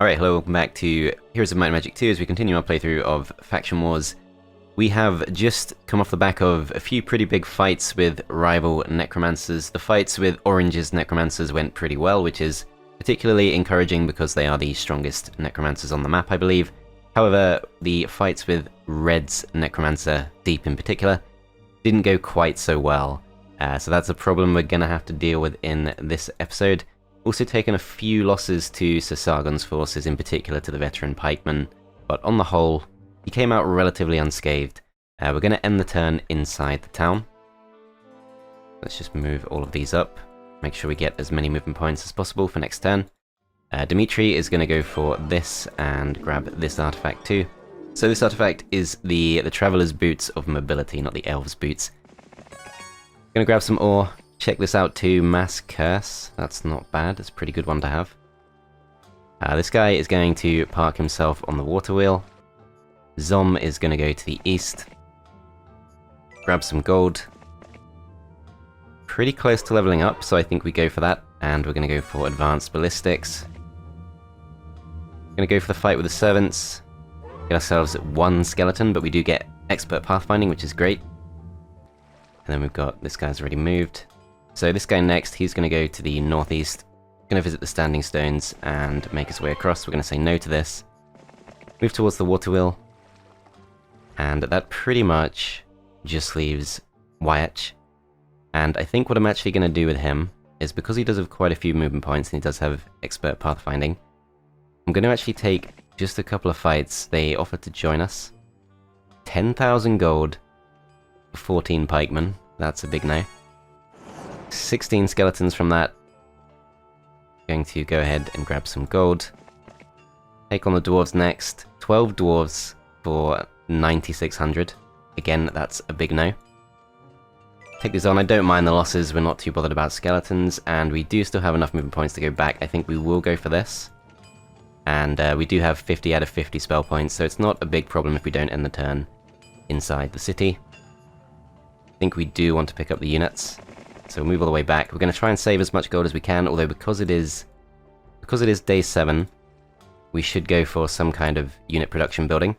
Alright, hello, welcome back to Heroes of Might and Magic 2 as we continue our playthrough of Faction Wars. We have just come off the back of a few pretty big fights with rival necromancers. The fights with Orange's necromancers went pretty well, which is particularly encouraging because they are the strongest necromancers on the map, I believe. However, the fights with Red's necromancer, Deep in particular, didn't go quite so well. So that's a problem we're going to have to deal with in this episode. Also taken a few losses to Sir Sargon's forces, in particular to the veteran pikemen, but on the whole, he came out relatively unscathed. We're going to end the turn inside the town. Let's just move all of these up, make sure we get as many movement points as possible for next turn. Dimitri is going to go for this and grab this artifact too. So this artifact is the Traveler's Boots of Mobility, not the Elves' Boots. Going to grab some ore. Check this out too, Mass Curse. That's not bad, it's a pretty good one to have. This guy is going to park himself on the water wheel. Zom is going to go to the east. Grab some gold. Pretty close to leveling up, so I think we go for that. And we're going to go for Advanced Ballistics. Going to go for the fight with the Servants. Get ourselves one skeleton, but we do get Expert Pathfinding, which is great. And then we've got, this guy's already moved. So this guy next, he's going to go to the northeast, going to visit the Standing Stones and make his way across. We're going to say no to this. Move towards the water wheel. And that pretty much just leaves Wyach. And I think what I'm actually going to do with him is, because he does have quite a few movement points and he does have Expert Pathfinding, I'm going to actually take just a couple of fights. They offered to join us. 10,000 gold for 14 pikemen. That's a big no. 16 skeletons from that. Going to go ahead and grab some gold. Take on the dwarves next. 12 dwarves for 9,600. Again, that's a big no. Take these on. I don't mind the losses. We're not too bothered about skeletons, and we do still have enough movement points to go back. I think we will go for this. And we do have 50 out of 50 spell points, so it's not a big problem if we don't end the turn inside the city. I think we do want to pick up the units. So we'll move all the way back. We're going to try and save as much gold as we can, although because it is day 7, we should go for some kind of unit production building.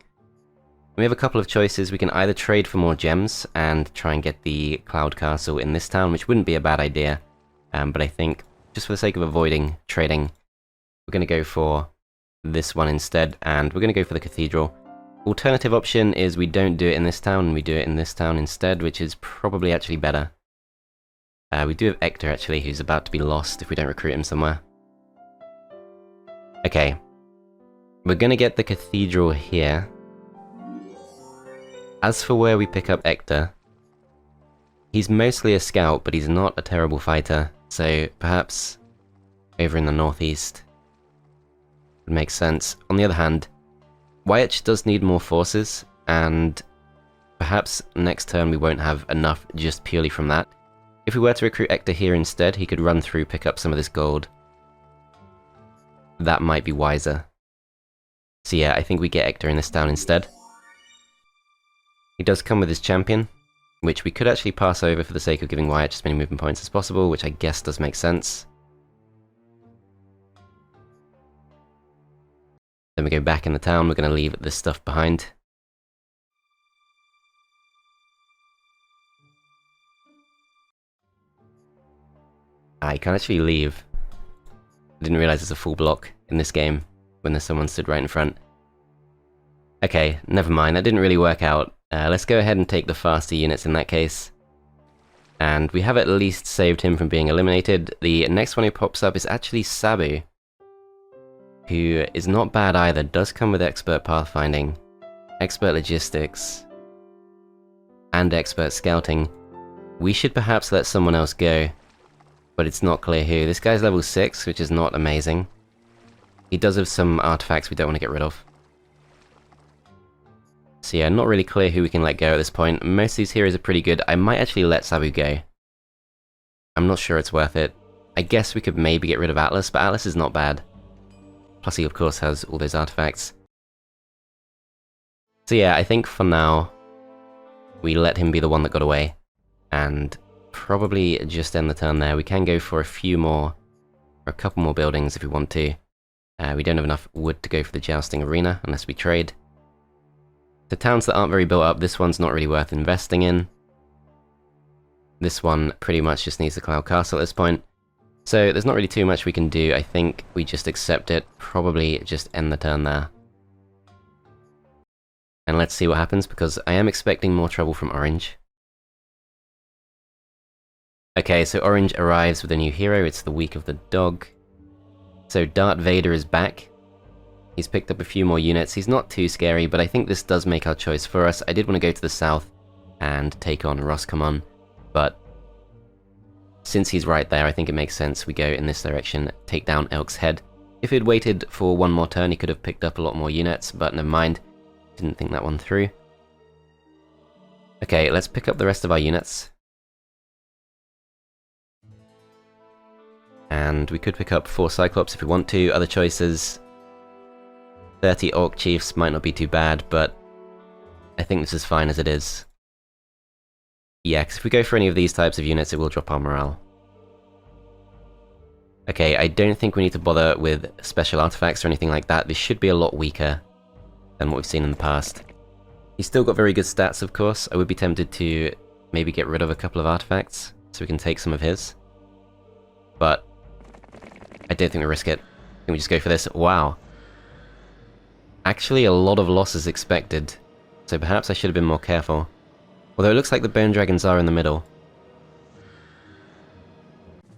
We have a couple of choices. We can either trade for more gems and try and get the Cloud Castle in this town, which wouldn't be a bad idea. But I think, just for the sake of avoiding trading, we're going to go for this one instead, and we're going to go for the Cathedral. Alternative option is we don't do it in this town, and we do it in this town instead, which is probably actually better. We do have Ector, actually, who's about to be lost if we don't recruit him somewhere. Okay. We're gonna get the Cathedral here. As for where we pick up Ector, he's mostly a scout, but he's not a terrible fighter, so perhaps over in the northeast would make sense. On the other hand, Wyach does need more forces, and perhaps next turn we won't have enough just purely from that. If we were to recruit Ector here instead, he could run through, pick up some of this gold. That might be wiser. So yeah, I think we get Ector in this town instead. He does come with his champion, which we could actually pass over for the sake of giving Wyach as many movement points as possible, which I guess does make sense. Then we go back in the town. We're going to leave this stuff behind. I can't actually leave. I didn't realize there's a full block in this game when there's someone stood right in front. Okay, never mind, that didn't really work out. Let's go ahead and take the faster units in that case. And we have at least saved him from being eliminated. The next one who pops up is actually Sabu, who is not bad either. Does come with Expert Pathfinding, Expert Logistics, and Expert Scouting. We should perhaps let someone else go, but it's not clear who. This guy's level 6, which is not amazing. He does have some artifacts we don't want to get rid of. So yeah, not really clear who we can let go at this point. Most of these heroes are pretty good. I might actually let Sabu go. I'm not sure it's worth it. I guess we could maybe get rid of Atlas, but Atlas is not bad. Plus he of course has all those artifacts. So yeah, I think for now, we let him be the one that got away. And probably just end the turn there. We can go for a few more, or a couple more buildings if we want to. We don't have enough wood to go for the jousting arena unless we trade. The towns that aren't very built up, this one's not really worth investing in. This one pretty much just needs the Cloud Castle at this point. So there's not really too much we can do. I think we just accept it, probably just end the turn there. And let's see what happens, because I am expecting more trouble from Orange. Okay, so Orange arrives with a new hero, it's the Week of the Dog. So Darth Vader is back. He's picked up a few more units, he's not too scary, but I think this does make our choice for us. I did want to go to the south and take on Roscommon, but since he's right there, I think it makes sense we go in this direction, take down Elk's Head. If he'd waited for one more turn, he could have picked up a lot more units, but never mind. Didn't think that one through. Okay, let's pick up the rest of our units. And we could pick up 4 Cyclops if we want to. Other choices, 30 Orc Chiefs might not be too bad, but I think this is fine as it is. Yeah, because if we go for any of these types of units, it will drop our morale. Okay, I don't think we need to bother with special artifacts or anything like that. This should be a lot weaker than what we've seen in the past. He's still got very good stats, of course. I would be tempted to maybe get rid of a couple of artifacts so we can take some of his. But I don't think we risk it. I think we just go for this. Wow. Actually, a lot of losses expected, so perhaps I should have been more careful. Although it looks like the Bone Dragons are in the middle.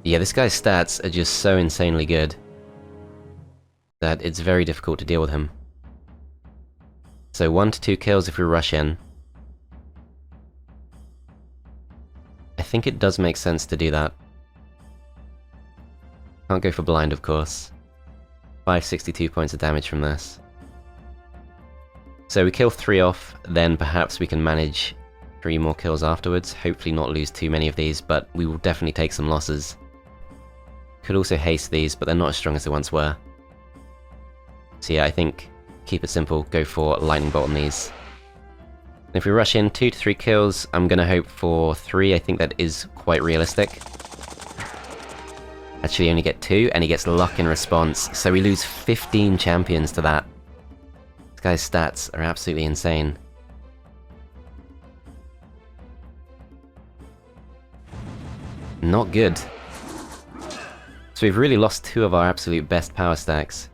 Yeah, this guy's stats are just so insanely good that it's very difficult to deal with him. So 1 to 2 kills if we rush in. I think it does make sense to do that. Can't go for blind, of course. 562 points of damage from this. So we kill 3 off, then perhaps we can manage 3 more kills afterwards. Hopefully not lose too many of these, but we will definitely take some losses. Could also haste these, but they're not as strong as they once were. So yeah, I think keep it simple, go for Lightning Bolt on these. And if we rush in 2 to 3 kills, I'm going to hope for 3. I think that is quite realistic. Actually only get 2, and he gets luck in response, so we lose 15 champions to that. This guy's stats are absolutely insane. Not good. So we've really lost 2 of our absolute best power stacks.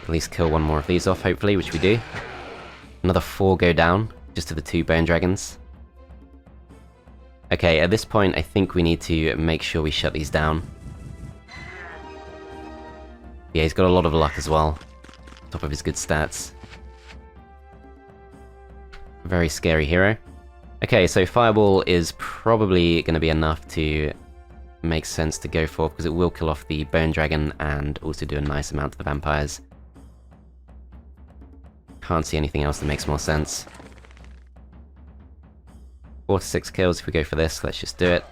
At least kill 1 more of these off, hopefully, which we do. Another 4 go down, just to the 2 Bone Dragons. Okay, at this point I think we need to make sure we shut these down. Yeah, he's got a lot of luck as well, on top of his good stats. Very scary hero. Okay, so Fireball is probably going to be enough to make sense to go for, because it will kill off the Bone Dragon and also do a nice amount to the vampires. Can't see anything else that makes more sense. 4 to 6 kills if we go for this, let's just do it.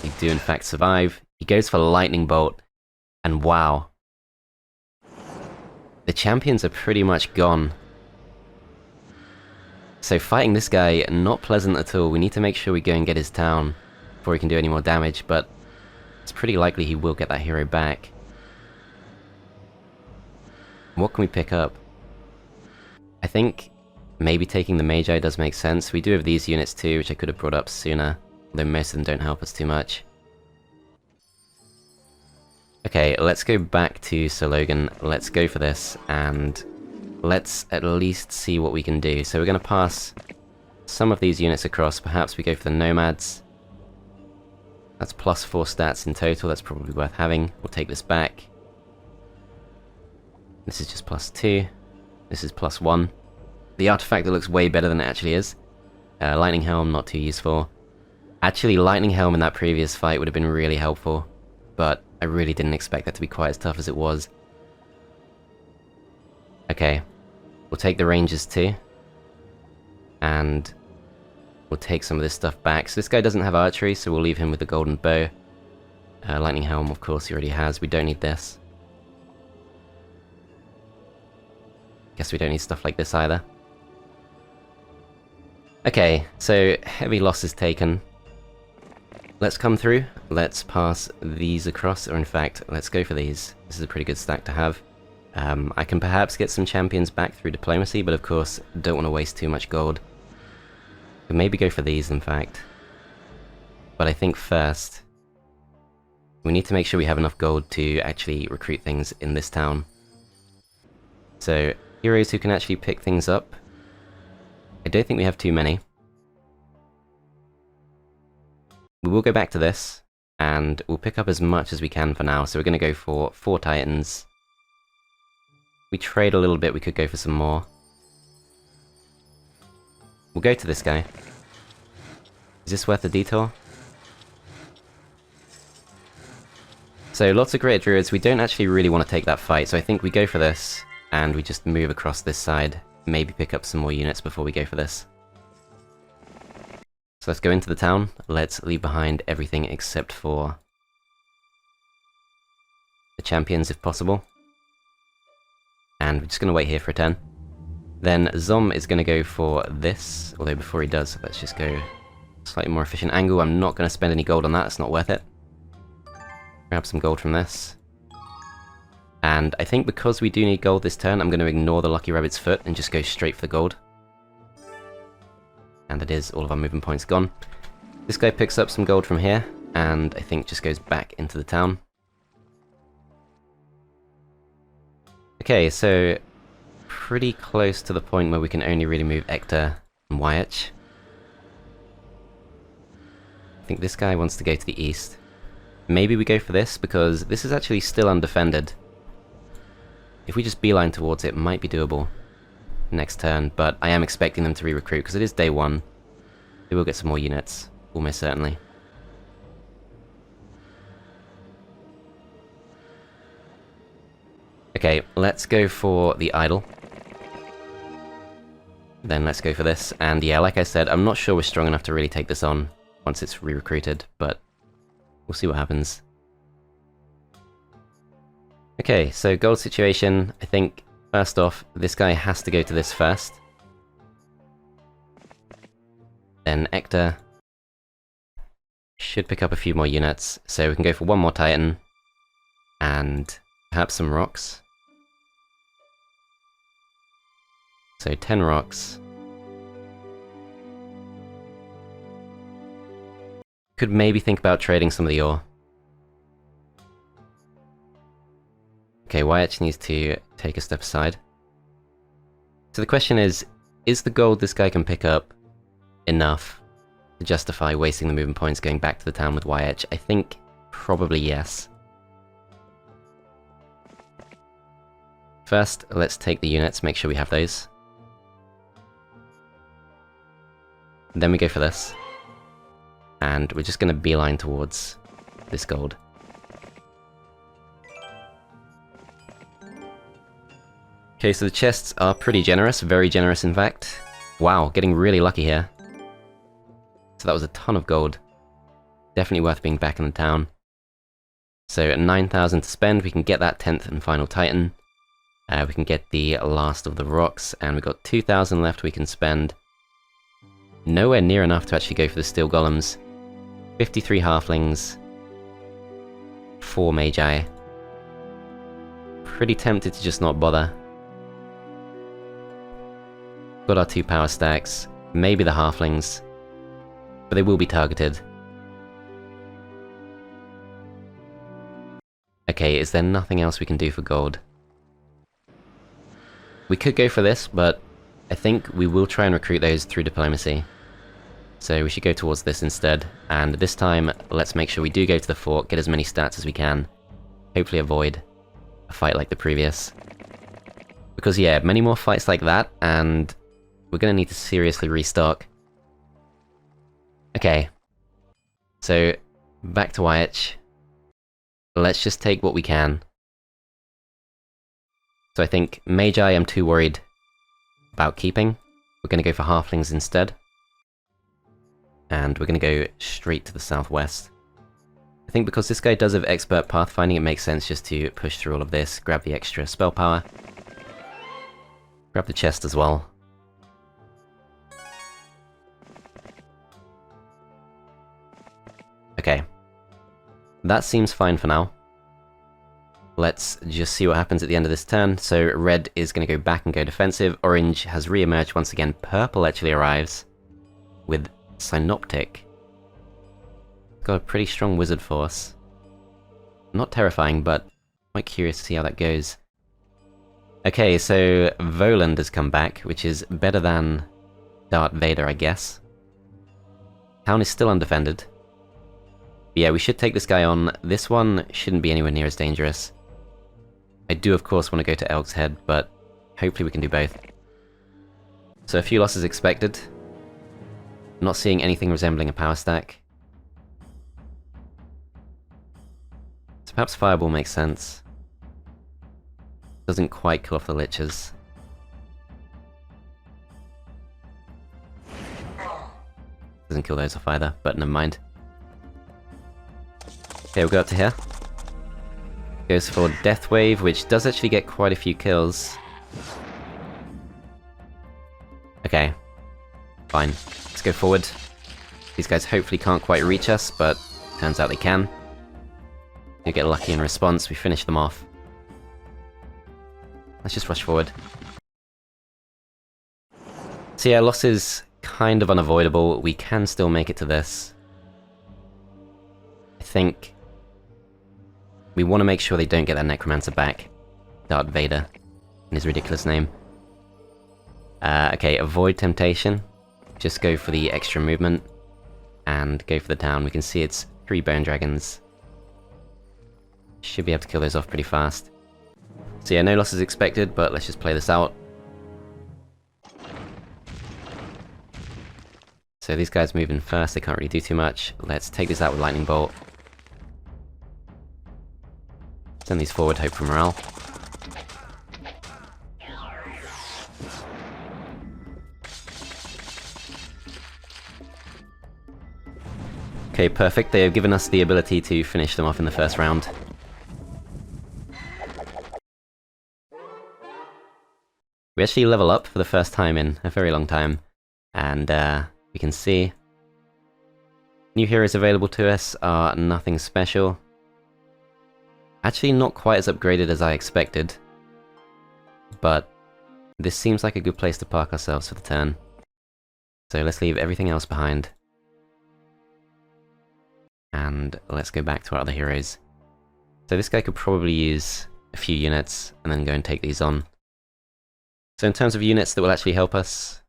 We do in fact survive. He goes for Lightning Bolt, and wow. The champions are pretty much gone. So fighting this guy, not pleasant at all. We need to make sure we go and get his town before he can do any more damage, but it's pretty likely he will get that hero back. What can we pick up? I think maybe taking the Magi does make sense. We do have these units too, which I could have brought up sooner, though most of them don't help us too much. Okay, let's go back to Sir Logan. Let's go for this, and let's at least see what we can do. So we're going to pass some of these units across. Perhaps we go for the Nomads. That's plus 4 stats in total. That's probably worth having. We'll take this back. This is just plus 2. This is plus 1. The artifact that looks way better than it actually is. Lightning Helm, not too useful. Actually, Lightning Helm in that previous fight would have been really helpful, but I really didn't expect that to be quite as tough as it was. Okay, we'll take the Rangers too, and we'll take some of this stuff back. So this guy doesn't have archery, so we'll leave him with the golden bow. Lightning Helm, of course, he already has. We don't need this. Guess we don't need stuff like this either. Okay, so heavy losses taken. let's come through. Let's pass these across, or in fact, let's go for these. This is a pretty good stack to have. I can perhaps get some champions back through diplomacy, but of course, don't want to waste too much gold. Could maybe go for these, in fact. But I think first, we need to make sure we have enough gold to actually recruit things in this town. So, heroes who can actually pick things up. I don't think we have too many. We will go back to this, and we'll pick up as much as we can for now. So we're going to go for 4 titans. We trade a little bit, we could go for some more. We'll go to this guy. Is this worth the detour? So lots of great druids. We don't actually really want to take that fight, so I think we go for this, and we just move across this side. Maybe pick up some more units before we go for this. So let's go into the town. Let's leave behind everything except for the champions if possible. And we're just going to wait here for a turn. Then Zom is going to go for this, although before he does, let's just go slightly more efficient angle. I'm not going to spend any gold on that, it's not worth it. Grab some gold from this. And I think because we do need gold this turn, I'm going to ignore the Lucky Rabbit's Foot and just go straight for the gold. And it is all of our movement points gone. This guy picks up some gold from here, and I think just goes back into the town. Okay, so pretty close to the point where we can only really move Ector and Wyach. I think this guy wants to go to the east. Maybe we go for this, because this is actually still undefended. If we just beeline towards it, might be doable next turn, but I am expecting them to re-recruit, because it is day 1. They will get some more units, almost certainly. Okay, let's go for the idol. Then let's go for this, and yeah, like I said, I'm not sure we're strong enough to really take this on once it's re-recruited, but we'll see what happens. Okay, so gold situation, I think, first off, this guy has to go to this first. Then Ector should pick up a few more units, so we can go for 1 more Titan, and perhaps some rocks. So 10 rocks. Could maybe think about trading some of the ore. Okay, Wyach needs to take a step aside. So the question is the gold this guy can pick up enough to justify wasting the movement points going back to the town with Wyach? I think probably yes. First, let's take the units, make sure we have those. Then we go for this. And we're just going to beeline towards this gold. Okay, so the chests are pretty generous, very generous in fact. Wow, getting really lucky here. So that was a ton of gold. Definitely worth being back in the town. So at 9,000 to spend, we can get that 10th and final Titan. We can get the last of the rocks, and we've got 2,000 left we can spend. Nowhere near enough to actually go for the steel golems. 53 halflings. 4 magi. Pretty tempted to just not bother. Got our 2 power stacks, maybe the halflings, but they will be targeted. Okay, is there nothing else we can do for gold? We could go for this, but I think we will try and recruit those through diplomacy. So we should go towards this instead, and this time, let's make sure we do go to the fort, get as many stats as we can. Hopefully avoid a fight like the previous. Because yeah, many more fights like that, and we're going to need to seriously restock. Okay. So, back to Wyach. Let's just take what we can. So I think Magi I'm too worried about keeping. We're going to go for halflings instead. And we're going to go straight to the southwest. I think because this guy does have expert pathfinding, it makes sense just to push through all of this, grab the extra spell power. Grab the chest as well. Okay. that seems fine for now. Let's just see what happens at the end of this turn. So red is going to go back and go defensive. Orange has re-emerged once again. Purple actually arrives with Synoptic. Got a pretty strong wizard force. Not terrifying, but quite curious to see how that goes. Okay, so Voland has come back, which is better than Darth Vader, I guess. Town is still undefended. But yeah, we should take this guy on. This one shouldn't be anywhere near as dangerous. I do, of course, want to go to Elk's Head, but hopefully we can do both. So a few losses expected. Not seeing anything resembling a power stack. So perhaps Fireball makes sense. Doesn't quite kill off the Liches. Doesn't kill those off either, but never mind. Okay, we'll go up to here. Goes for Death Wave, which does actually get quite a few kills. Okay. Fine. Let's go forward. These guys hopefully can't quite reach us, but turns out they can. You get lucky in response, we finish them off. Let's just rush forward. So yeah, loss is kind of unavoidable. We can still make it to this. I think we want to make sure they don't get that Necromancer back. Darth Vader, in his ridiculous name. Okay, avoid temptation. Just go for the extra movement. And go for the town. We can see it's 3 Bone Dragons. Should be able to kill those off pretty fast. So yeah, no losses expected, but let's just play this out. So these guys move in first, they can't really do too much. Let's take this out with Lightning Bolt. Send these forward, hope for morale. Okay, perfect. They have given us the ability to finish them off in the first round. We actually level up for the first time in a very long time, and we can see new heroes available to us are nothing special. Actually not quite as upgraded as I expected, but this seems like a good place to park ourselves for the turn. So let's leave everything else behind. And let's go back to our other heroes. So this guy could probably use a few units and then go and take these on. So in terms of units that will actually help us,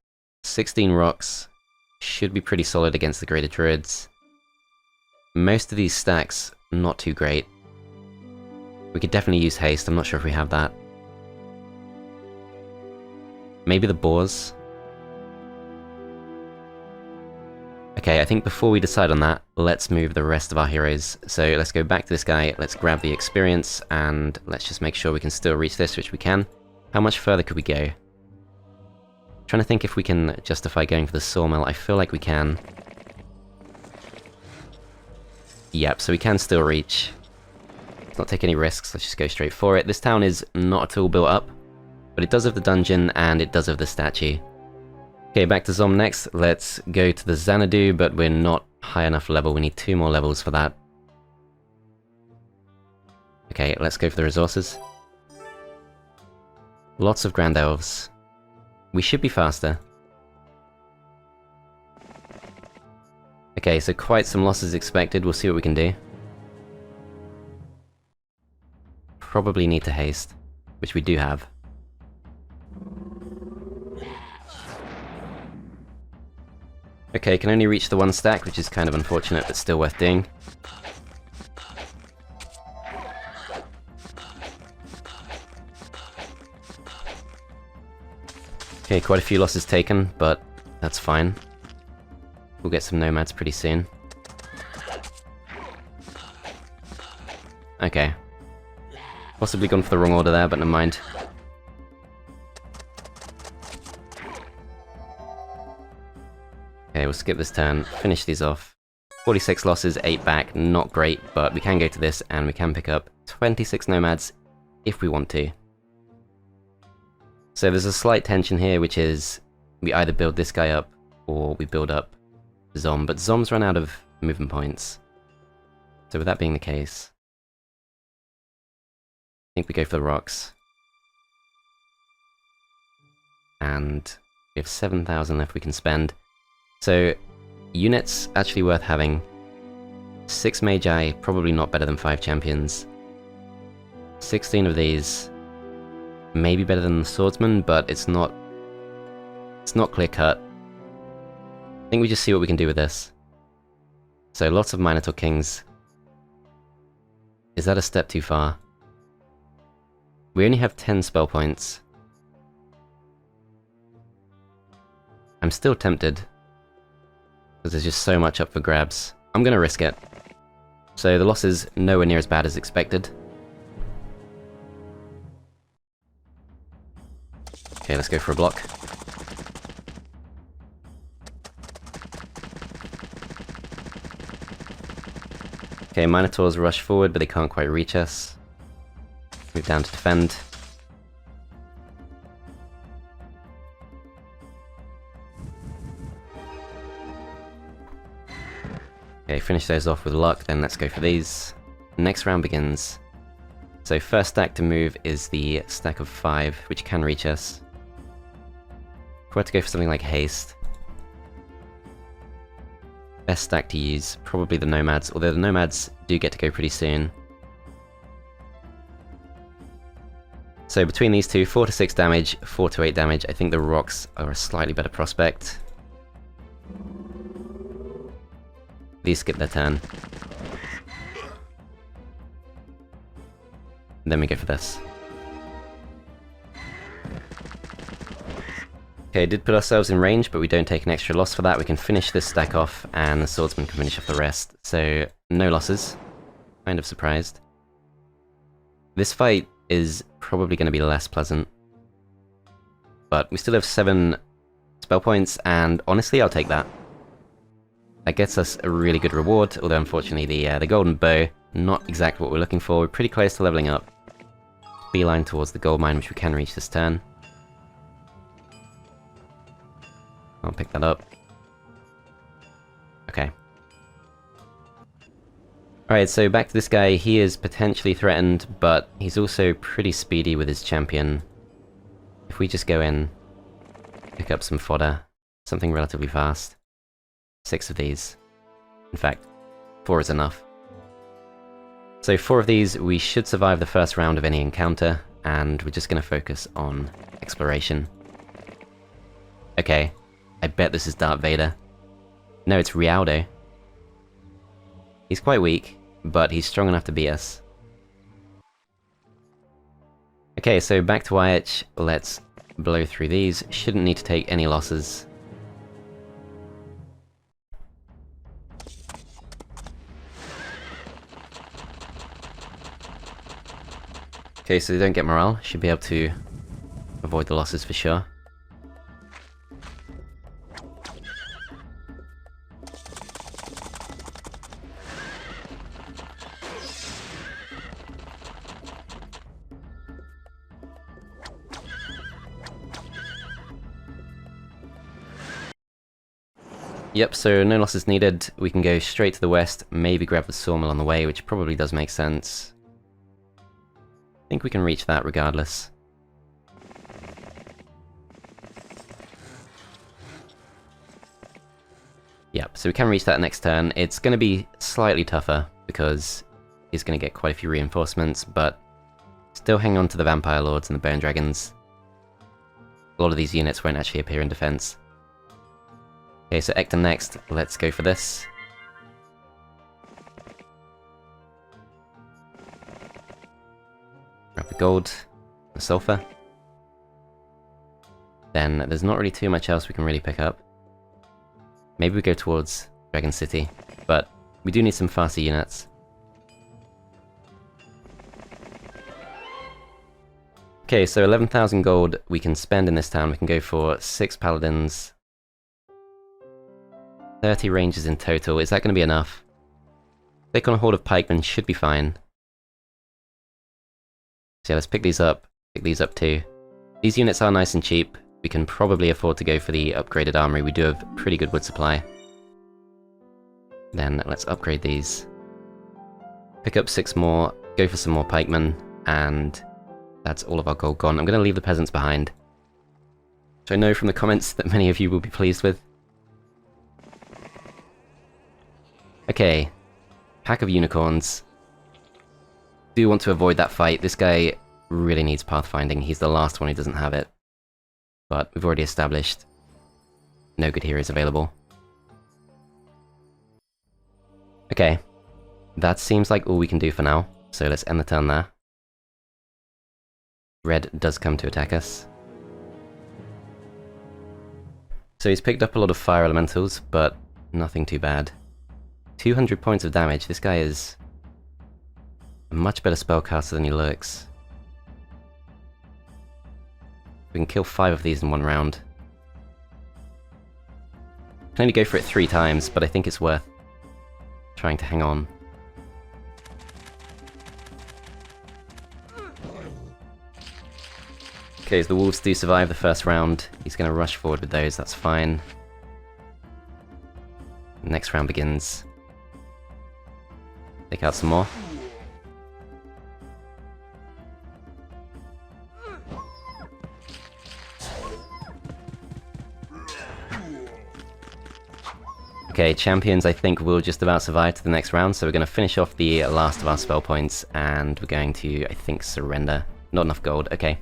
16 rocks should be pretty solid against the Greater Druids. Most of these stacks, not too great. We could definitely use haste, I'm not sure if we have that. Maybe the boars? Okay, I think before we decide on that, let's move the rest of our heroes. So let's go back to this guy, let's grab the experience, and let's just make sure we can still reach this, which we can. How much further could we go? Trying to think if we can justify going for the Sawmill. I feel like we can. Yep, so we can still reach. Let's not take any risks, let's just go straight for it. This town is not at all built up, but it does have the dungeon and it does have the statue. Okay, back to Zom next. Let's go to the Xanadu, but we're not high enough level. We need 2 more levels for that. Okay, let's go for the resources. Lots of Grand Elves. We should be faster. Okay, so quite some losses expected. We'll see what we can do. Probably need to haste, which we do have. Okay, can only reach the 1 stack, which is kind of unfortunate, but still worth doing. Okay, quite a few losses taken, but that's fine. We'll get some nomads pretty soon. Okay. Possibly gone for the wrong order there, but never mind. Okay, we'll skip this turn, finish these off. 46 losses, 8 back, not great, but we can go to this and we can pick up 26 nomads if we want to. So there's a slight tension here, which is we either build this guy up or we build up Zom, but Zom's run out of movement points. So with that being the case, I think we go for the rocks. And we have 7,000 left we can spend. So, units actually worth having. 6 Magi, probably not better than 5 champions. 16 of these, maybe better than the swordsman, but it's not clear cut. I think we just see what we can do with this. So lots of Minotaur Kings. Is that a step too far? We only have 10 spell points. I'm still tempted, because there's just so much up for grabs. I'm gonna risk it. So the loss is nowhere near as bad as expected. Okay, let's go for a block. Okay, Minotaurs rush forward, but they can't quite reach us. Move down to defend. Okay, finish those off with luck, then let's go for these. Next round begins. So first stack to move is the stack of 5, which can reach us. If we were to go for something like haste, best stack to use, probably the Nomads, although the Nomads do get to go pretty soon. So between these two, 4 to 6 damage, 4 to 8 damage, I think the rocks are a slightly better prospect. These skip their turn. Then we go for this. Okay, did put ourselves in range, but we don't take an extra loss for that. We can finish this stack off, and the swordsman can finish off the rest. So, no losses. Kind of surprised. This fight is probably going to be less pleasant. But we still have 7 spell points, and honestly, I'll take that. That gets us a really good reward, although unfortunately the golden bow, not exactly what we're looking for. We're pretty close to leveling up. Beeline towards the gold mine, which we can reach this turn. I'll pick that up. Okay. Alright, so back to this guy. He is potentially threatened, but he's also pretty speedy with his champion. If we just go in, pick up some fodder, something relatively fast. 6 of these. In fact, 4 is enough. So 4 of these, we should survive the first round of any encounter, and we're just going to focus on exploration. Okay, I bet this is Darth Vader. No, it's Rialdo. He's quite weak, but he's strong enough to beat us. Okay, so back to Wyach, let's blow through these. Shouldn't need to take any losses. Okay, so they don't get morale. Should be able to avoid the losses for sure. Yep, so no losses needed. We can go straight to the west, maybe grab the sawmill on the way, which probably does make sense. I think we can reach that regardless. Yep, so we can reach that next turn. It's going to be slightly tougher, because he's going to get quite a few reinforcements, but still hang on to the Vampire Lords and the Bone Dragons. A lot of these units won't actually appear in defense. Okay, so Ekton next. Let's go for this. Grab the gold, the sulfur. Then there's not really too much else we can really pick up. Maybe we go towards Dragon City, but we do need some faster units. Okay, so 11,000 gold we can spend in this town. We can go for 6 paladins. 30 ranges in total. Is that going to be enough? Click on a horde of pikemen should be fine. So yeah, let's pick these up too. These units are nice and cheap. We can probably afford to go for the upgraded armory. We do have pretty good wood supply. Then let's upgrade these. Pick up 6 more, go for some more pikemen, and that's all of our gold gone. I'm going to leave the peasants behind, which I know from the comments that many of you will be pleased with. Okay, pack of unicorns. Do want to avoid that fight. This guy really needs pathfinding. He's the last one who doesn't have it. But we've already established no good heroes available. Okay, that seems like all we can do for now, so let's end the turn there. Red does come to attack us. So he's picked up a lot of fire elementals, but nothing too bad. 200 points of damage. This guy is a much better spellcaster than he looks. We can kill 5 of these in one round. Can only go for it 3 times, but I think it's worth trying to hang on. Okay, so the wolves do survive the first round. He's going to rush forward with those, that's fine. Next round begins. Take out some more. Okay, champions I think will just about survive to the next round, so we're going to finish off the last of our spell points, and we're going to, I think, surrender. Not enough gold, okay.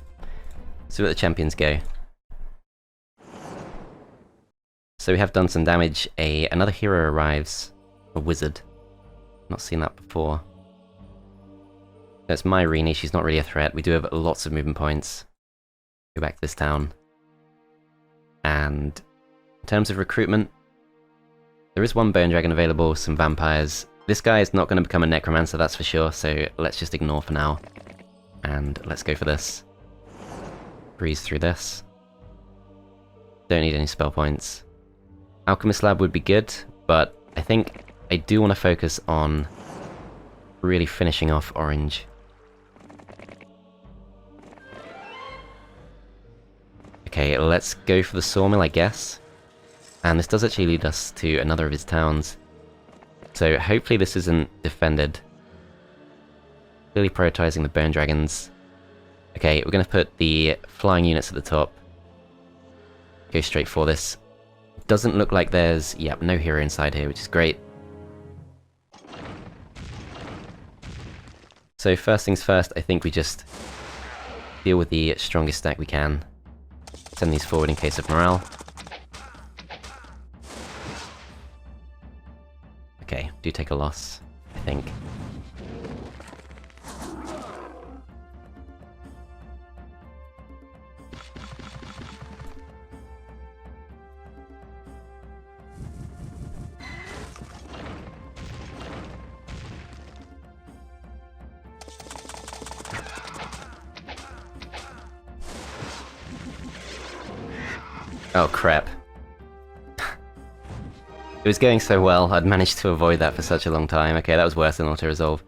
So let the champions go. So we have done some damage. Another hero arrives. A wizard. Not seen that before. That's Myrene, she's not really a threat. We do have lots of movement points. Go back to this town. And in terms of recruitment, there is one bone dragon available, some vampires. This guy is not going to become a necromancer, that's for sure, so let's just ignore for now. And let's go for this. Breeze through this. Don't need any spell points. Alchemist Lab would be good, but I think I do want to focus on really finishing off Orange. Okay, let's go for the sawmill, I guess. And this does actually lead us to another of his towns. So hopefully this isn't defended. Clearly prioritizing the bone dragons. Okay, we're going to put the flying units at the top. Go straight for this. Doesn't look like there's, yep, no hero inside here, which is great. So first things first, I think we just deal with the strongest stack we can. Send these forward in case of morale. Okay, do take a loss, I think. Oh crap. It was going so well, I'd managed to avoid that for such a long time. Okay, that was worse than auto-resolve.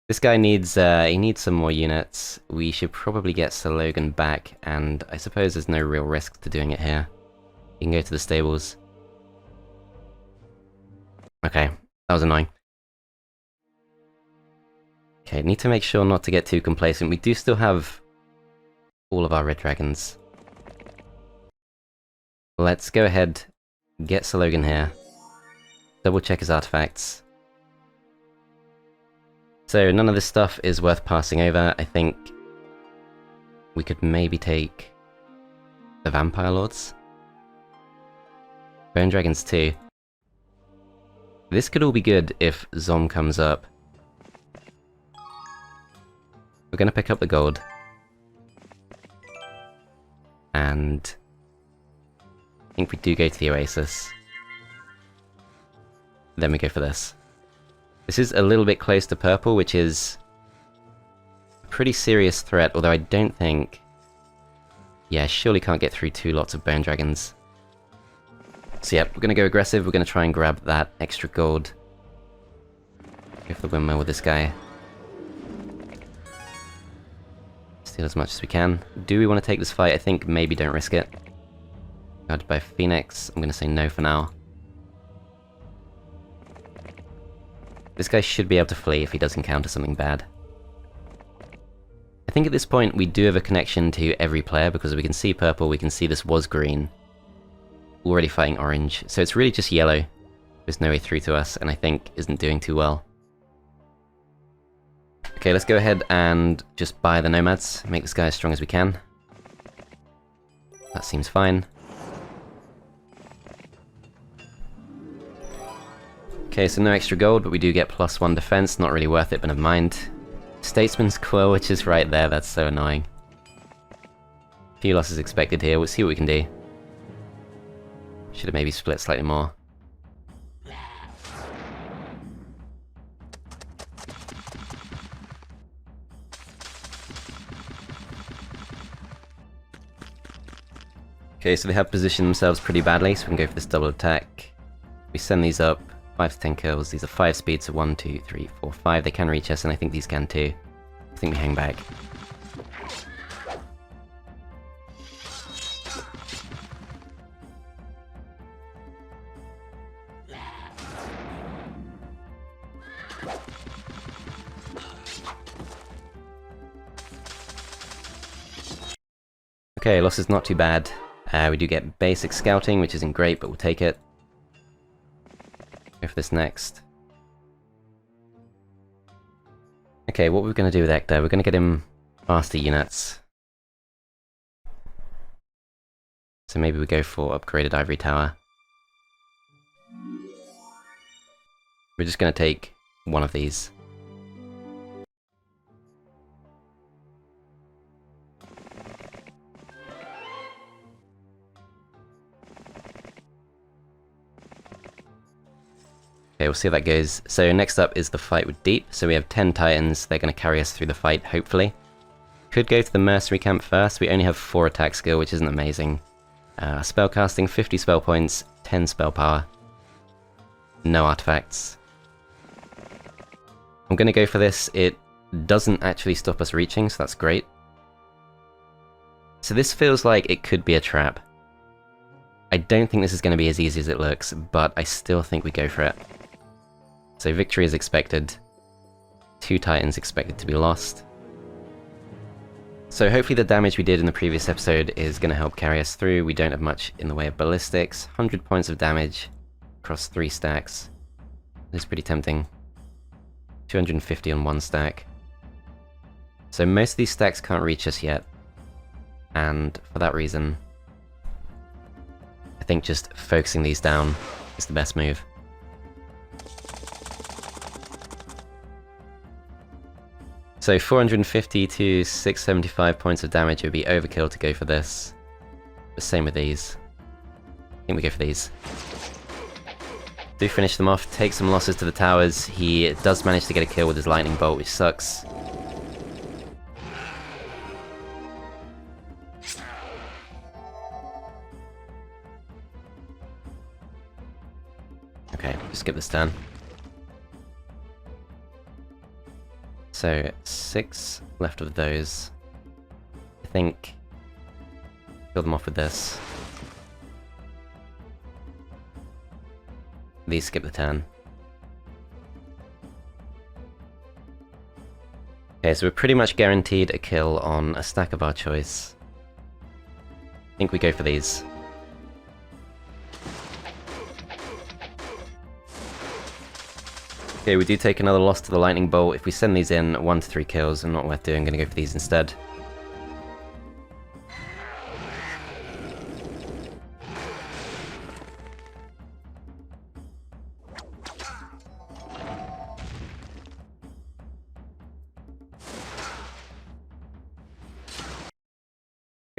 This guy needs, he needs some more units. We should probably get Sir Logan back, and I suppose there's no real risk to doing it here. You can go to the stables. Okay, that was annoying. Okay, need to make sure not to get too complacent. We do still have all of our red dragons. Let's go ahead, get Sir Logan here. Double check his artifacts. So none of this stuff is worth passing over. I think we could maybe take the Vampire Lords. Bone Dragons too. This could all be good if Zom comes up. We're gonna pick up the gold. And I think we do go to the Oasis. Then we go for this. This is a little bit close to purple, which is a pretty serious threat, although I don't think... Yeah, surely can't get through 2 lots of bone dragons. So yeah, we're going to go aggressive, we're going to try and grab that extra gold. Go for the windmill with this guy. Steal as much as we can. Do we want to take this fight? I think maybe don't risk it. Guarded by Phoenix, I'm going to say no for now. This guy should be able to flee if he does encounter something bad. I think at this point we do have a connection to every player because we can see purple, we can see this was green. Already fighting orange, so it's really just yellow. There's no way through to us, and I think isn't doing too well. Okay, let's go ahead and just buy the nomads, make this guy as strong as we can. That seems fine. Okay, so no extra gold, but we do get +1 defense, not really worth it, but never mind. Statesman's Quill, which is right there, that's so annoying. A few losses expected here, we'll see what we can do. Should have maybe split slightly more. Okay, so they have positioned themselves pretty badly, so we can go for this double attack. We send these up, 5 to 10 kills. These are 5 speeds, so 1, 2, 3, 4, 5. They can reach us, and I think these can too. I think we hang back. Okay, loss is not too bad. We do get basic scouting, which isn't great, but we'll take it. Go for this next. Okay, what we're going to do with Ekta, we're going to get him faster units. So maybe we go for upgraded ivory tower. We're just going to take one of these. Okay, we'll see how that goes. So next up is the fight with Deep. So we have 10 Titans, they're going to carry us through the fight, hopefully. Could go to the Mercenary Camp first, we only have 4 attack skill, which isn't amazing. Spellcasting, 50 spell points, 10 spell power. No artifacts. I'm going to go for this, it doesn't actually stop us reaching, so that's great. So this feels like it could be a trap. I don't think this is going to be as easy as it looks, but I still think we go for it. So victory is expected. 2 Titans expected to be lost. So hopefully the damage we did in the previous episode is going to help carry us through. We don't have much in the way of ballistics. 100 points of damage across 3 stacks. It's pretty tempting. 250 on 1 stack. So most of these stacks can't reach us yet. And for that reason, I think just focusing these down is the best move. So 450 to 675 points of damage would be overkill to go for this. The same with these. I think we go for these. Do finish them off, take some losses to the towers. He does manage to get a kill with his lightning bolt, which sucks. Okay, just skip this turn. So, 6 left of those. I think kill them off with this. These skip the turn. Okay, so we're pretty much guaranteed a kill on a stack of our choice. I think we go for these. Okay, we do take another loss to the lightning bolt. If we send these in, 1 to 3 kills, and not worth doing, I'm gonna go for these instead.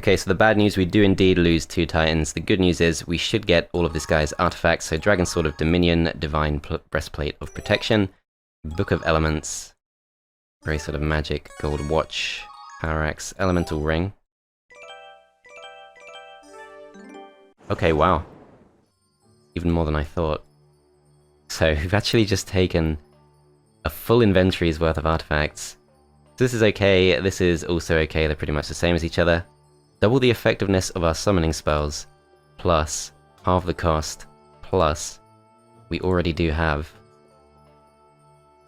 Okay, so the bad news, we do indeed lose 2 Titans. The good news is we should get all of this guy's artifacts, so Dragon Sword of Dominion, Divine Breastplate of Protection, Book of Elements, Bracelet of Magic, Gold Watch, Power Axe, Elemental Ring. Okay, wow. Even more than I thought. So we've actually just taken a full inventory's worth of artifacts. This is okay, this is also okay, they're pretty much the same as each other. Double the effectiveness of our summoning spells, plus half the cost, plus we already do have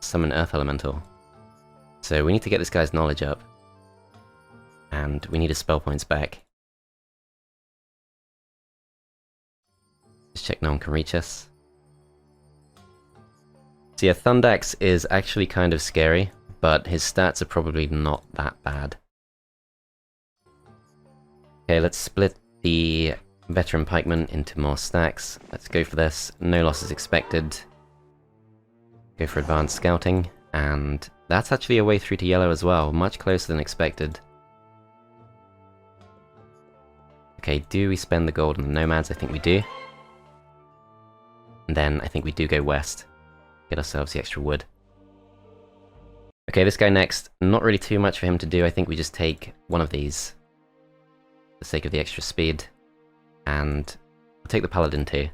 summon Earth Elemental. So we need to get this guy's knowledge up. And we need his spell points back. Just check no one can reach us. So yeah, Thundax is actually kind of scary, but his stats are probably not that bad. Okay, let's split the Veteran Pikeman into more stacks. Let's go for this. No losses expected. Go for Advanced Scouting, and that's actually a way through to yellow as well, much closer than expected. Okay, do we spend the gold on the Nomads? I think we do. And then I think we do go west. Get ourselves the extra wood. Okay, this guy next. Not really too much for him to do. I think we just take one of these for the sake of the extra speed. And we'll take the Paladin too.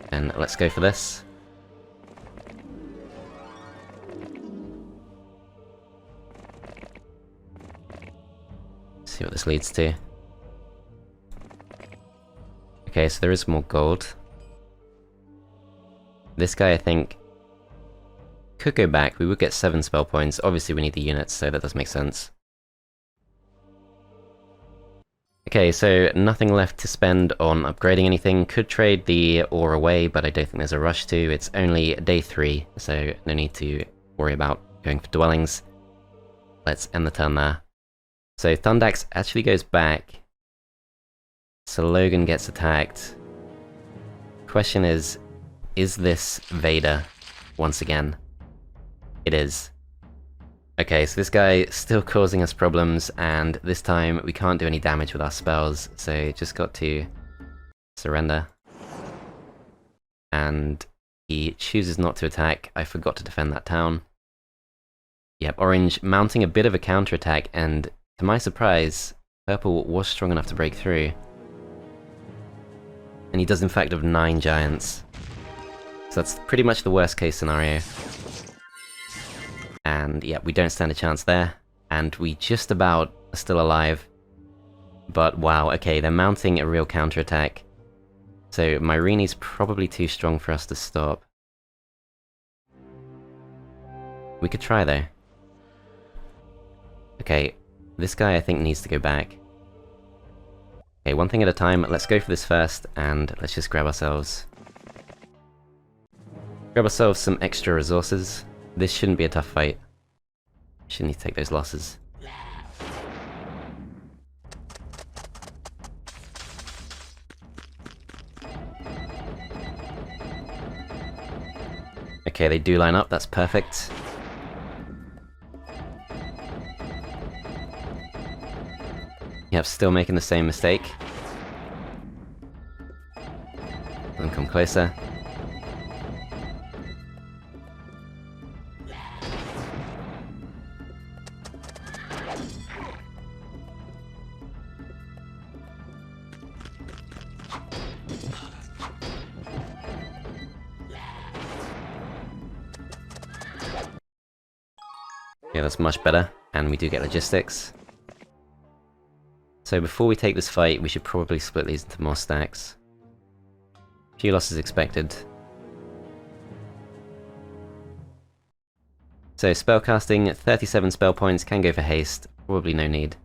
And let's go for this. See what this leads to. Okay, so there is more gold. This guy, I think, could go back. We would get 7 spell points. Obviously we need the units, so that does make sense. Okay, so nothing left to spend on upgrading anything. Could trade the ore away, but I don't think there's a rush to. It's only day 3, so no need to worry about going for dwellings. Let's end the turn there. So Thundax actually goes back. So Logan gets attacked. Question is this Vader once again? It is. Okay, so this guy still causing us problems, and this time we can't do any damage with our spells, so just got to surrender. And he chooses not to attack. I forgot to defend that town. Yep, orange mounting a bit of a counterattack, and to my surprise, purple was strong enough to break through. And he does in fact have 9 giants. So that's pretty much the worst case scenario. And yeah, we don't stand a chance there. And we just about are still alive. But wow, okay, they're mounting a real counterattack. So Myrini's probably too strong for us to stop. We could try though. Okay, this guy I think needs to go back. Okay, one thing at a time. Let's go for this first, and let's just grab ourselves some extra resources. This shouldn't be a tough fight. Shouldn't need to take those losses. Okay, they do line up, that's perfect. Yep, still making the same mistake. Let them come closer. Yeah, that's much better, and we do get logistics. So before we take this fight, we should probably split these into more stacks. Few losses expected. So spellcasting, 37 spell points, can go for haste, probably no need.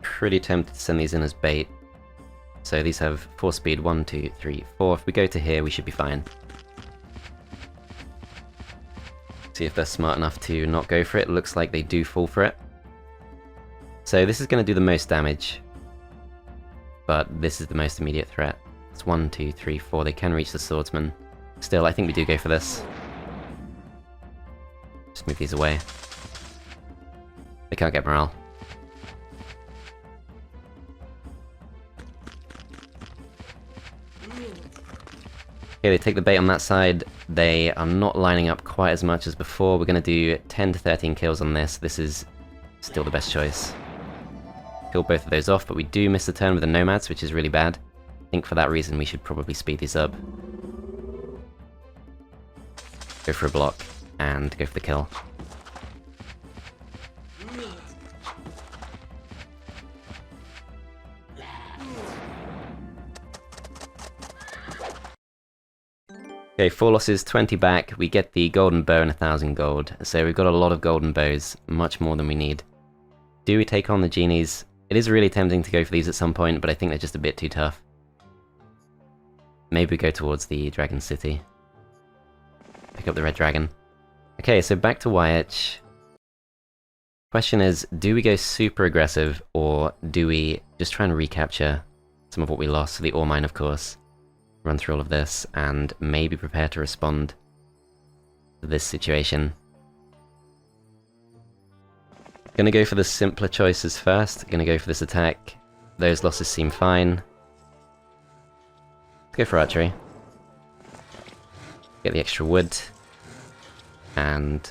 Pretty tempted to send these in as bait. So these have 4 speed, 1, 2, 3, 4. If we go to here, we should be fine. See if they're smart enough to not go for it. Looks like they do fall for it. So this is going to do the most damage. But this is the most immediate threat. It's 1, 2, 3, 4. They can reach the swordsman. Still, I think we do go for this. Just move these away. They can't get morale. Okay, they take the bait on that side. They are not lining up quite as much as before. We're going to do 10 to 13 kills on this. This is still the best choice. Kill both of those off, but we do miss the turn with the Nomads, which is really bad. I think for that reason we should probably speed these up. Go for a block, and go for the kill. Okay, 4 losses, 20 back. We get the golden bow and 1,000 gold. So we've got a lot of golden bows, much more than we need. Do we take on the genies? It is really tempting to go for these at some point, but I think they're just a bit too tough. Maybe we go towards the Dragon City. Pick up the red dragon. Okay, so back to YH. Question is, do we go super aggressive, or do we just try and recapture some of what we lost? So the ore mine, of course. Run through all of this, and maybe prepare to respond to this situation. Gonna go for the simpler choices first. Gonna go for this attack. Those losses seem fine. Let's go for archery. Get the extra wood. And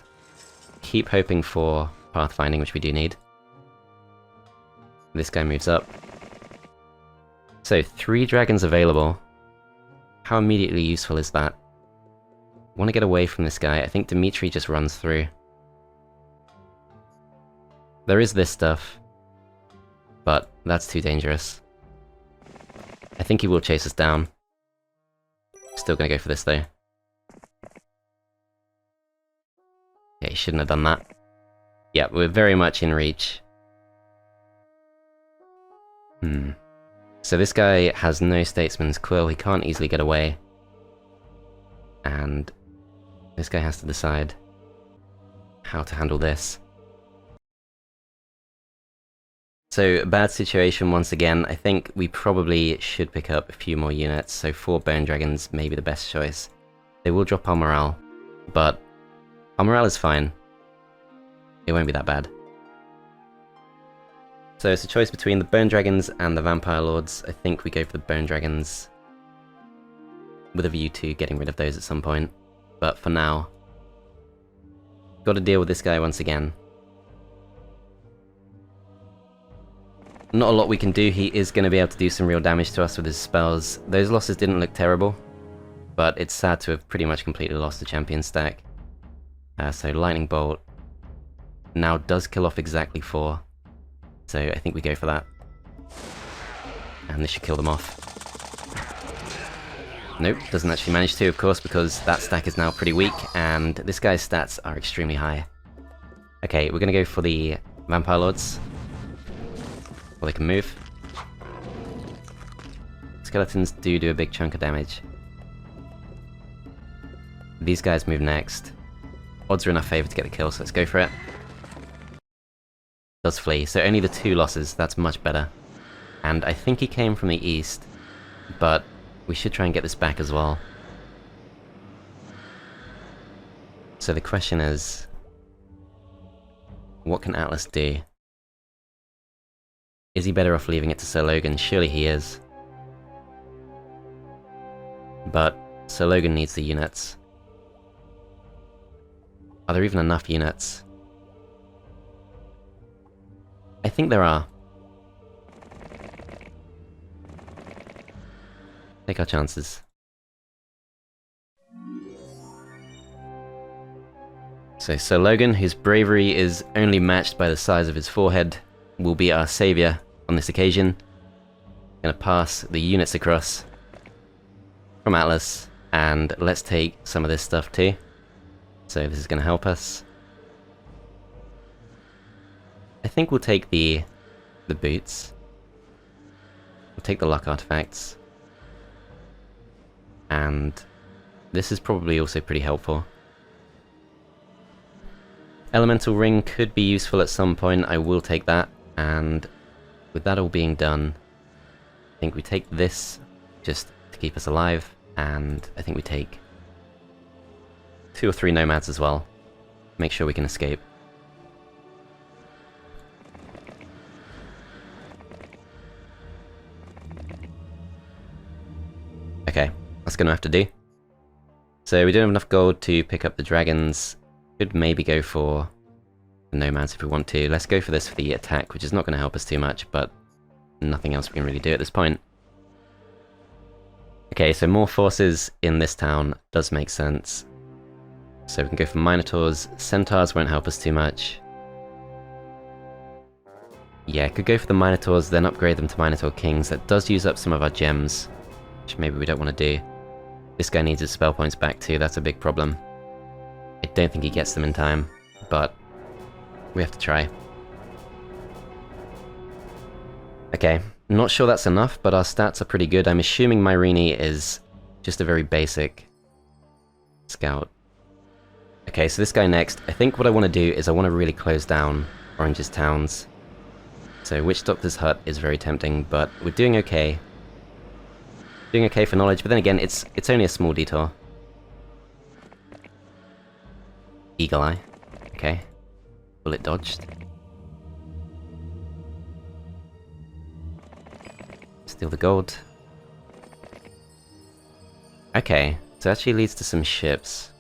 keep hoping for pathfinding, which we do need. This guy moves up. So 3 dragons available. How immediately useful is that? I want to get away from this guy. I think Dimitri just runs through. There is this stuff, but that's too dangerous. I think he will chase us down. Still gonna go for this though. Yeah, he shouldn't have done that. Yeah, we're very much in reach. So this guy has no Statesman's Quill, he can't easily get away. And this guy has to decide how to handle this. So, bad situation once again. I think we probably should pick up a few more units, so 4 Bone Dragons may be the best choice. They will drop our morale, but our morale is fine. It won't be that bad. So it's a choice between the Bone Dragons and the Vampire Lords. I think we go for the Bone Dragons, with a view to getting rid of those at some point. But for now, got to deal with this guy once again. Not a lot we can do. He is going to be able to do some real damage to us with his spells. Those losses didn't look terrible, but it's sad to have pretty much completely lost the champion stack. So Lightning Bolt now does kill off exactly 4. So I think we go for that. And this should kill them off. Nope, doesn't actually manage to, of course, because that stack is now pretty weak, and this guy's stats are extremely high. Okay, we're gonna go for the Vampire Lords. Well, they can move. Skeletons do a big chunk of damage. These guys move next. Odds are in our favour to get the kill, so let's go for it. Does flee, so only the 2 losses, that's much better. And I think he came from the east, but we should try and get this back as well. So the question is, what can Atlas do? Is he better off leaving it to Sir Logan? Surely he is. But Sir Logan needs the units. Are there even enough units? I think there are. Take our chances. So Sir Logan, whose bravery is only matched by the size of his forehead, will be our saviour on this occasion. Gonna pass the units across from Atlas, and let's take some of this stuff too. So this is gonna help us. I think we'll take the boots. We'll take the luck artifacts. And this is probably also pretty helpful. Elemental Ring could be useful at some point, I will take that. And with that all being done, I think we take this just to keep us alive, and I think we take 2 or 3 nomads as well. Make sure we can escape. Okay, that's gonna have to do. So we don't have enough gold to pick up the dragons. Could maybe go for the nomads if we want to. Let's go for this for the attack, which is not going to help us too much, but nothing else we can really do at this point. Okay, so more forces in this town does make sense. So we can go for Minotaurs. Centaurs won't help us too much. Yeah, could go for the Minotaurs, then upgrade them to Minotaur Kings. That does use up some of our gems, which maybe we don't want to do. This guy needs his spell points back too, that's a big problem. I don't think he gets them in time, but we have to try. Okay, not sure that's enough, but our stats are pretty good. I'm assuming Myrene is just a very basic scout. Okay, so this guy next. I think what I want to do is I want to really close down Orange's towns. So Witch Doctor's hut is very tempting, but we're doing okay. Doing okay for knowledge, but then again, it's only a small detour. Eagle Eye. Okay. Bullet dodged. Steal the gold. Okay, so it actually leads to some ships.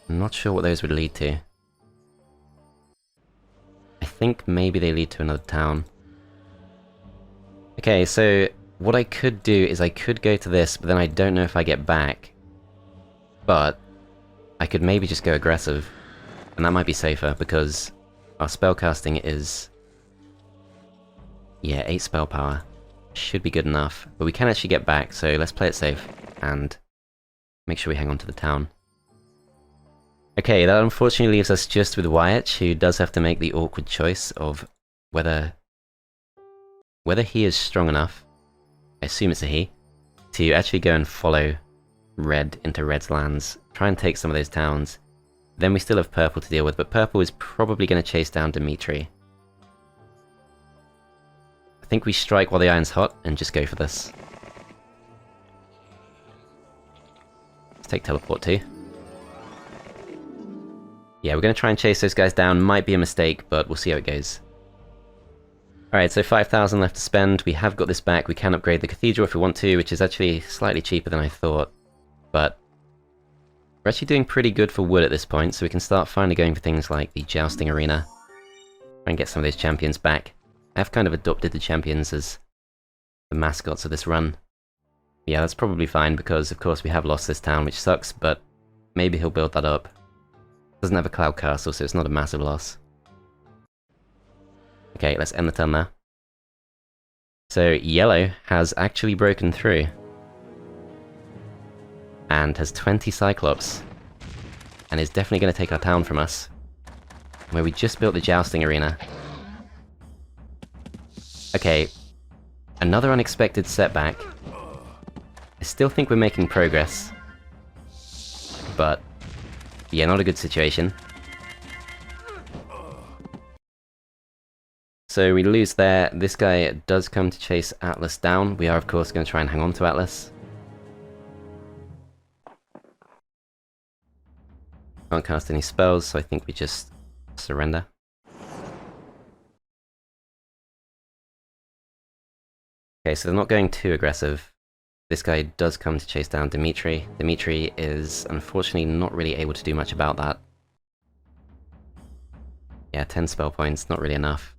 I'm not sure what those would lead to. I think maybe they lead to another town. Okay, so what I could do is I could go to this, but then I don't know if I get back. But I could maybe just go aggressive, and that might be safer because our spellcasting is... yeah, 8 spell power. Should be good enough, but we can actually get back, so let's play it safe and make sure we hang on to the town. Okay, that unfortunately leaves us just with Wyatt, who does have to make the awkward choice of whether he is strong enough, I assume it's a he, to actually go and follow Red into Red's lands, try and take some of those towns. Then we still have Purple to deal with, but Purple is probably going to chase down Dimitri. I think we strike while the iron's hot and just go for this. Let's take Teleport too. Yeah, we're going to try and chase those guys down. Might be a mistake, but we'll see how it goes. Alright, so 5,000 left to spend. We have got this back. We can upgrade the Cathedral if we want to, which is actually slightly cheaper than I thought. But we're actually doing pretty good for wood at this point, so we can start finally going for things like the Jousting Arena. Try and get some of those champions back. I've kind of adopted the champions as the mascots of this run. Yeah, that's probably fine, because of course we have lost this town, which sucks, but maybe he'll build that up. Doesn't have a Cloud Castle, so it's not a massive loss. Okay, let's end the turn there. So, yellow has actually broken through. And has 20 Cyclops. And is definitely going to take our town from us. Where we just built the Jousting Arena. Okay, another unexpected setback. I still think we're making progress. But yeah, not a good situation. So we lose there. This guy does come to chase Atlas down. We are, of course, going to try and hang on to Atlas. Can't cast any spells, so I think we just surrender. Okay, so they're not going too aggressive. This guy does come to chase down Dimitri. Dimitri is unfortunately not really able to do much about that. Yeah, 10 spell points, not really enough.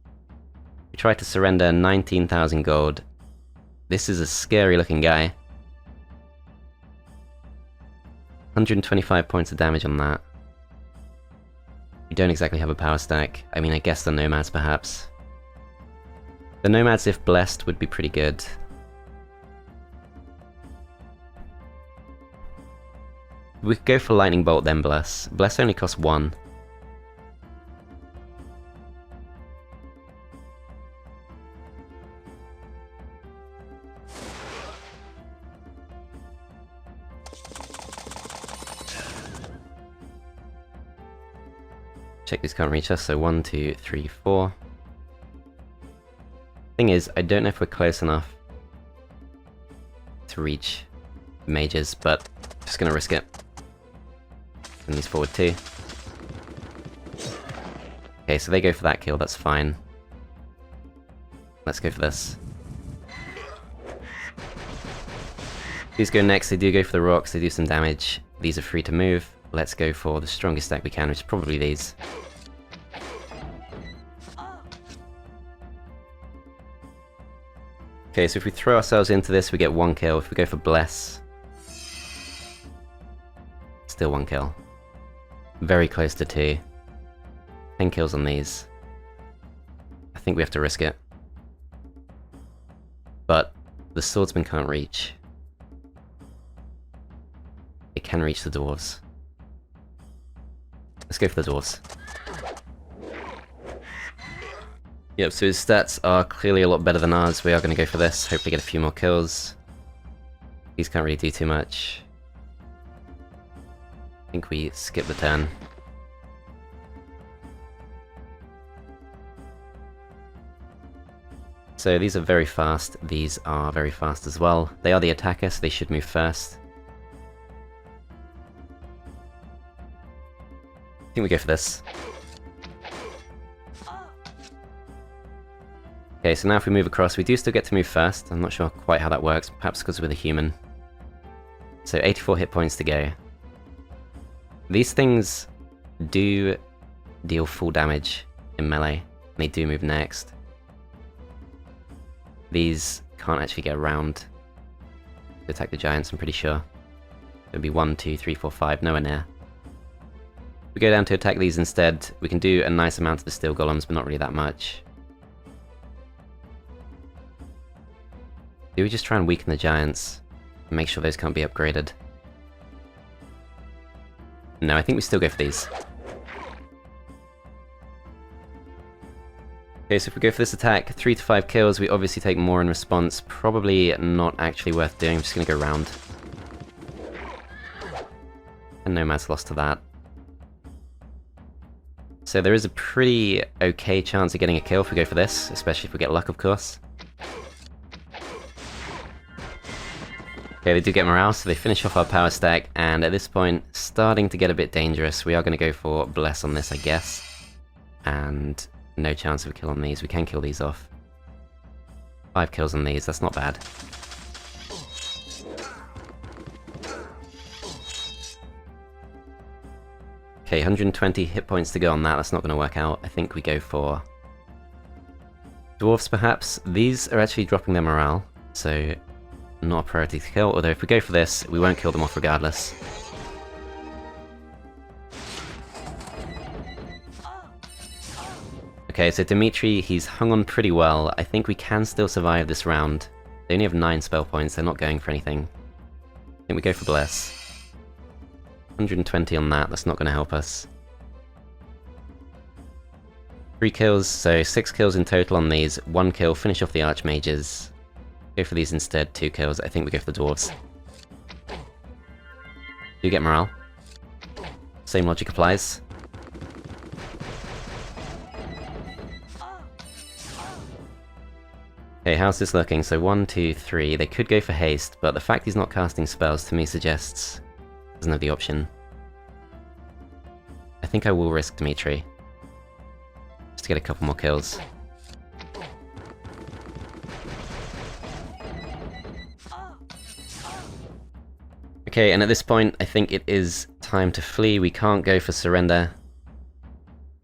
We try to surrender 19,000 gold. This is a scary looking guy. 125 points of damage on that. We don't exactly have a power stack. I mean, I guess the Nomads perhaps. The Nomads, if blessed, would be pretty good. We could go for Lightning Bolt, then Bless. Bless only costs 1. Check these can't reach us, so 1, 2, 3, 4. Thing is, I don't know if we're close enough to reach mages, but just gonna risk it. Send these forward too. Okay, so they go for that kill, that's fine. Let's go for this. These go next, they do go for the rocks, they do some damage. These are free to move. Let's go for the strongest deck we can, which is probably these. Okay, so if we throw ourselves into this, we get 1 kill. If we go for Bless, still 1 kill. Very close to 2. 10 kills on these. I think we have to risk it. But the swordsman can't reach. It can reach the dwarves. Let's go for the dwarves. Yep, so his stats are clearly a lot better than ours. We are going to go for this, hopefully get a few more kills. These can't really do too much. I think we skip the turn. So these are very fast, these are very fast as well. They are the attacker, so they should move first. I think we go for this. Okay, so now if we move across, we do still get to move first. I'm not sure quite how that works, perhaps because we're the human. So 84 hit points to go. These things do deal full damage in melee, and they do move next. These can't actually get around to attack the giants, I'm pretty sure. It would be 1, 2, 3, 4, 5, nowhere near. If we go down to attack these instead, we can do a nice amount of the steel golems, but not really that much. Do we just try and weaken the giants and make sure those can't be upgraded? No, I think we still go for these. Okay, so if we go for this attack, 3 to 5 kills, we obviously take more in response. Probably not actually worth doing, I'm just gonna go round. And no mass loss to that. So there is a pretty okay chance of getting a kill if we go for this, especially if we get luck, of course. Okay, they do get morale, so they finish off our power stack, and at this point, starting to get a bit dangerous. We are going to go for Bless on this, I guess. And no chance of a kill on these. We can kill these off. 5 kills on these, that's not bad. Okay, 120 hit points to go on that, that's not going to work out. I think we go for dwarves, perhaps. These are actually dropping their morale, so not a priority to kill, although if we go for this, we won't kill them off regardless. Okay, so Dimitri, he's hung on pretty well. I think we can still survive this round. They only have 9 spell points, they're not going for anything. I think we go for Bless. 120 on that, that's not going to help us. 3 kills, so 6 kills in total on these. 1 kill, finish off the archmages. Go for these instead, 2 kills. I think we go for the dwarves. Do get morale. Same logic applies. Okay, how's this looking? So 1, 2, 3. They could go for haste, but the fact he's not casting spells to me suggests he doesn't have the option. I think I will risk Dimitri, just to get a couple more kills. Okay, and at this point, I think it is time to flee. We can't go for surrender.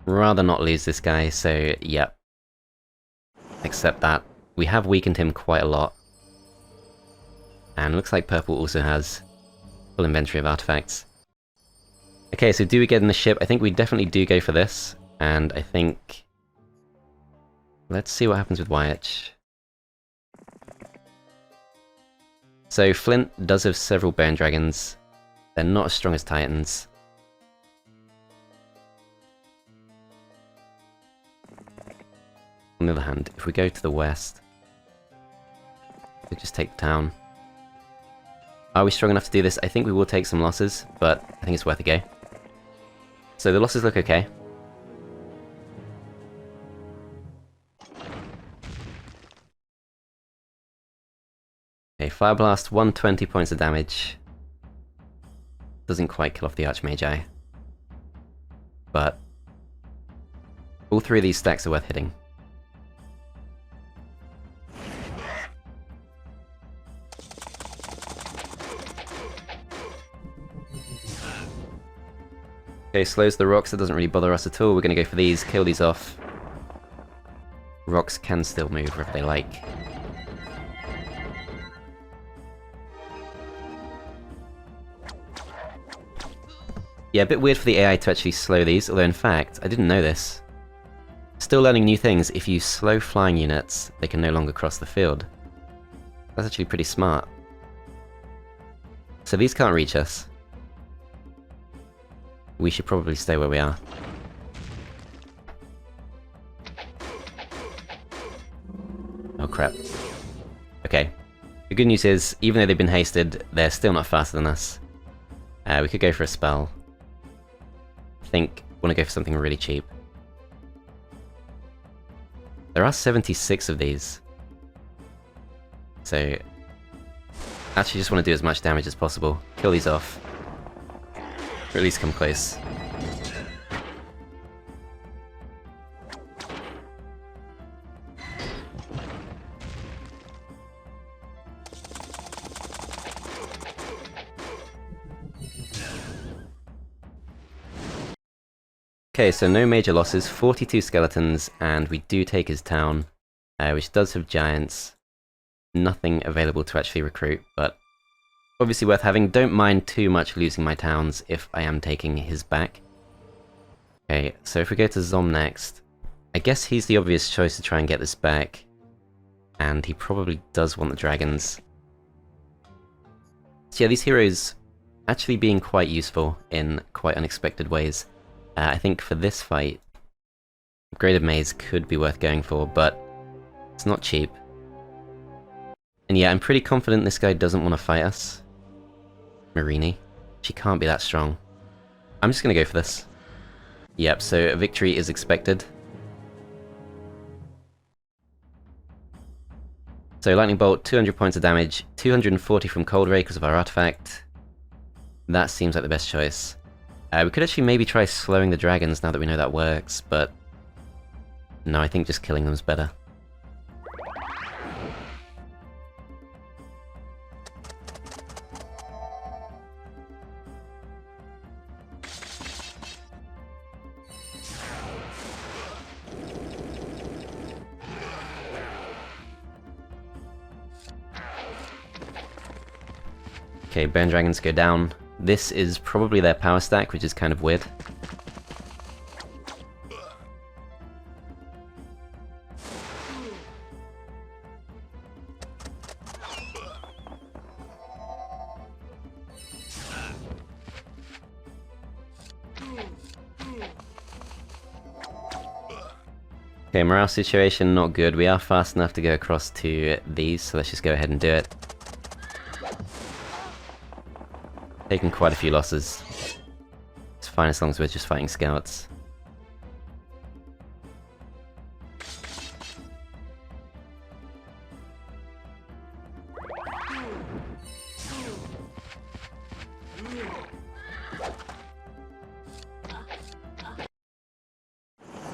Rather not lose this guy, so yep. Accept that. We have weakened him quite a lot. And looks like purple also has full inventory of artifacts. Okay, so do we get in the ship? I think we definitely do go for this. And I think... let's see what happens with Wyatch. So Flint does have several Bone Dragons. They're not as strong as Titans. On the other hand, if we go to the west, we just take the town. Are we strong enough to do this? I think we will take some losses, but I think it's worth a go. So the losses look okay. Okay, Fire Blast, 120 points of damage. Doesn't quite kill off the Archmagi. But all 3 of these stacks are worth hitting. Okay, slows the rocks, that doesn't really bother us at all. We're going to go for these, kill these off. Rocks can still move wherever they like. Yeah, a bit weird for the AI to actually slow these, although in fact, I didn't know this. Still learning new things. If you slow flying units, they can no longer cross the field. That's actually pretty smart. So these can't reach us. We should probably stay where we are. Oh crap. Okay. The good news is, even though they've been hasted, they're still not faster than us. We could go for a spell. I think I want to go for something really cheap. There are 76 of these. So, actually just want to do as much damage as possible. Kill these off. Or at least come close. Okay, so no major losses, 42 skeletons, and we do take his town, which does have giants. Nothing available to actually recruit, but obviously worth having. Don't mind too much losing my towns if I am taking his back. Okay, so if we go to Zom next, I guess he's the obvious choice to try and get this back, and he probably does want the dragons. So yeah, these heroes actually being quite useful in quite unexpected ways. I think for this fight, Upgraded Maze could be worth going for, but it's not cheap. And yeah, I'm pretty confident this guy doesn't want to fight us. Marini. She can't be that strong. I'm just gonna go for this. Yep, so a victory is expected. So Lightning Bolt, 200 points of damage, 240 from Cold Ray because of our artifact. That seems like the best choice. We could actually maybe try slowing the dragons now that we know that works, but no, I think just killing them is better. Okay, Bone Dragons go down. This is probably their power stack, which is kind of weird. Okay, morale situation not good. We are fast enough to go across to these, so let's just go ahead and do it. Taking quite a few losses. It's fine as long as we're just fighting scouts.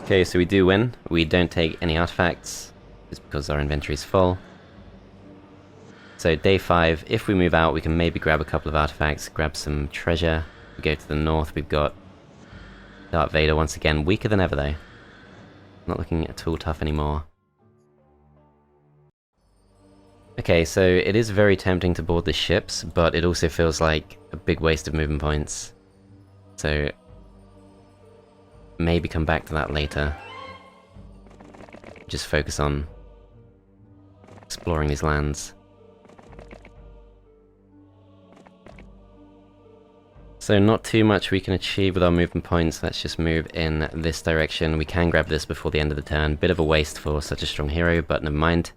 Okay, so we do win. We don't take any artifacts, just because our inventory is full. So day 5, if we move out, we can maybe grab a couple of artifacts, grab some treasure. We go to the north, we've got Darth Vader once again, weaker than ever though. Not looking at all tough anymore. Okay, so it is very tempting to board the ships, but it also feels like a big waste of movement points. So maybe come back to that later. Just focus on exploring these lands. So not too much we can achieve with our movement points. Let's just move in this direction. We can grab this before the end of the turn. Bit of a waste for such a strong hero, but never mind.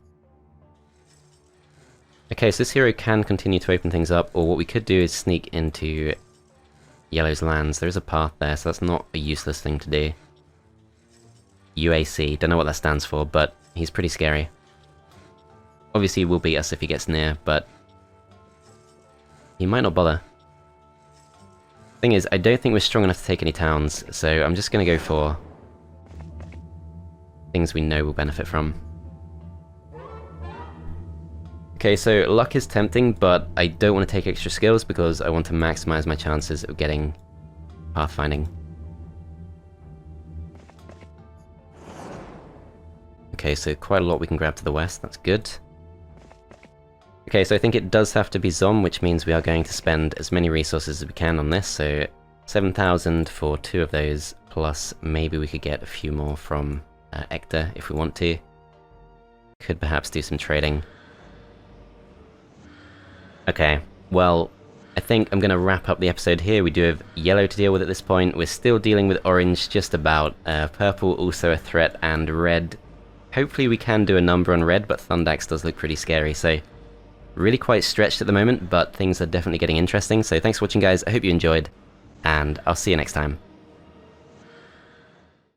Okay, so this hero can continue to open things up, or what we could do is sneak into Yellow's lands. There is a path there, so that's not a useless thing to do. UAC, don't know what that stands for, but he's pretty scary. Obviously he will beat us if he gets near, but he might not bother. Thing is, I don't think we're strong enough to take any towns, so I'm just going to go for things we know we'll benefit from. Okay, so luck is tempting, but I don't want to take extra skills because I want to maximize my chances of getting pathfinding. Okay, so quite a lot we can grab to the west, that's good. Okay, so I think it does have to be Zom, which means we are going to spend as many resources as we can on this, so 7,000 for 2 of those, plus maybe we could get a few more from Ector if we want to. Could perhaps do some trading. Okay, well, I think I'm going to wrap up the episode here. We do have yellow to deal with at this point. We're still dealing with orange just about. Purple also a threat, and red. Hopefully we can do a number on red, but Thundax does look pretty scary, so really quite stretched at the moment, but things are definitely getting interesting. So thanks for watching, guys. I hope you enjoyed, and I'll see you next time.